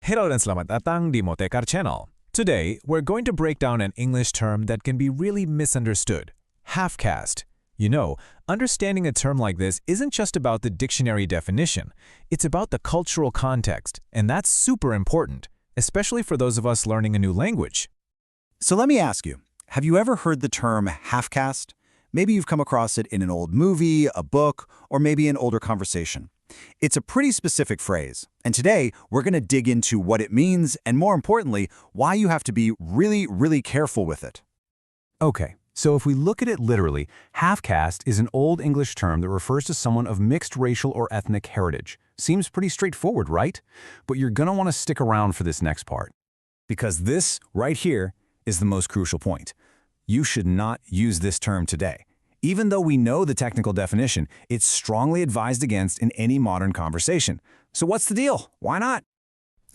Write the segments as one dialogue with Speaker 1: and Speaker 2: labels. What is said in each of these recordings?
Speaker 1: Hello dan selamat datang di Motekar Channel. Today, we're going to break down an English term that can be really misunderstood. Half-caste. You know, understanding a term like this isn't just about the dictionary definition. It's about the cultural context, and that's super important, especially for those of us learning a new language.
Speaker 2: So let me ask you, have you ever heard the term half-caste? Maybe you've come across it in an old movie, a book, or maybe an older conversation. It's a pretty specific phrase, and today we're going to dig into what it means and, more importantly, why you have to be really careful with it.
Speaker 3: Okay, so if we look at it literally, half-caste is an Old English term that refers to someone of mixed racial or ethnic heritage. Seems pretty straightforward, right? But you're going to want to stick around for this next part.
Speaker 2: Because this, right here, is the most crucial point. You should not use this term today. Even though we know the technical definition, it's strongly advised against in any modern conversation. So what's the deal? Why not?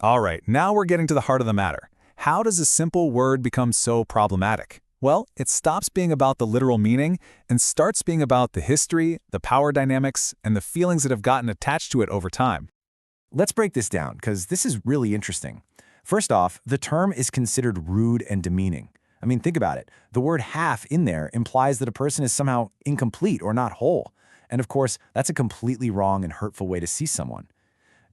Speaker 1: All right, now we're getting to the heart of the matter. How does a simple word become so problematic? Well, it stops being about the literal meaning and starts being about the history, the power dynamics, and the feelings that have gotten attached to it over time.
Speaker 2: Let's break this down, because this is really interesting. First off, the term is considered rude and demeaning. I mean, think about it. The word half in there implies that a person is somehow incomplete or not whole. And of course, that's a completely wrong and hurtful way to see someone.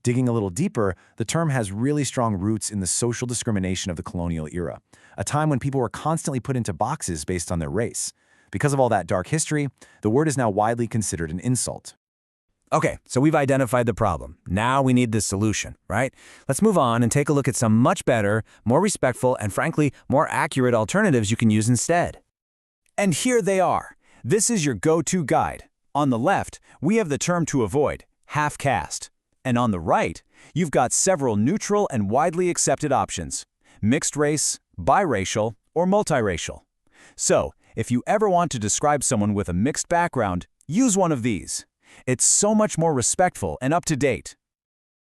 Speaker 2: Digging a little deeper, the term has really strong roots in the social discrimination of the colonial era, a time when people were constantly put into boxes based on their race. Because of all that dark history, the word is now widely considered an insult. Okay, so we've identified the problem. Now we need the solution, right? Let's move on and take a look at some much better, more respectful, and frankly, more accurate alternatives you can use instead. And here they are. This is your go-to guide. On the left, we have the term to avoid, half-caste. And on the right, you've got several neutral and widely accepted options, mixed race, biracial, or multiracial. So, if you ever want to describe someone with a mixed background, use one of these. It's so much more respectful and up-to-date.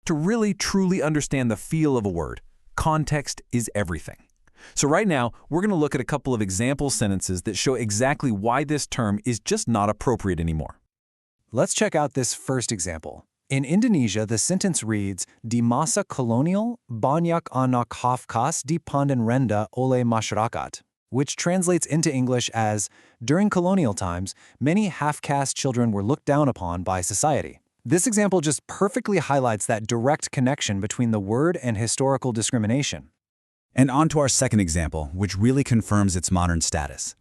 Speaker 3: To really, truly understand the feel of a word, context is everything.
Speaker 1: So right now, we're going to look at a couple of example sentences that show exactly why this term is just not appropriate anymore.
Speaker 2: Let's check out this first example. In Indonesia, the sentence reads, Di masa kolonial, banyak anak half-caste dipandang rendah oleh masyarakat, which translates into English as, during colonial times, many half-caste children were looked down upon by society. This example just perfectly highlights that direct connection between the word and historical discrimination.
Speaker 4: And on to our second example, which really confirms its modern status.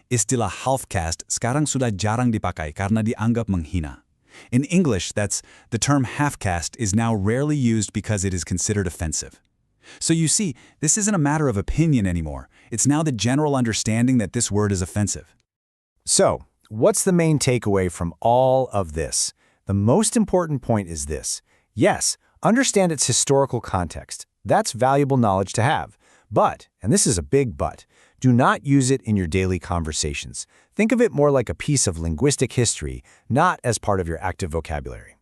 Speaker 4: Istilah half-caste sekarang sudah jarang dipakai karena dianggap menghina. In English, the term half-caste is now rarely used because it is considered offensive. So you see, this isn't a matter of opinion anymore. It's now the general understanding that this word is offensive.
Speaker 2: So, what's the main takeaway from all of this? The most important point is this. Yes, understand its historical context. That's valuable knowledge to have. But, and this is a big but, do not use it in your daily conversations. Think of it more like a piece of linguistic history, not as part of your active vocabulary.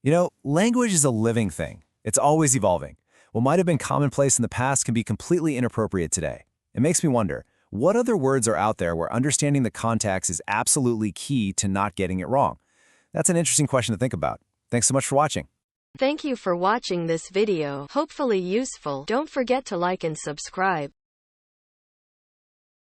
Speaker 2: You know, language is a living thing. It's always evolving. What might have been commonplace in the past can be completely inappropriate today. It makes me wonder, what other words are out there where understanding the context is absolutely key to not getting it wrong? That's an interesting question to think about. Thanks so much for watching.
Speaker 5: Thank you for watching this video. Hopefully useful. Don't forget to like and subscribe.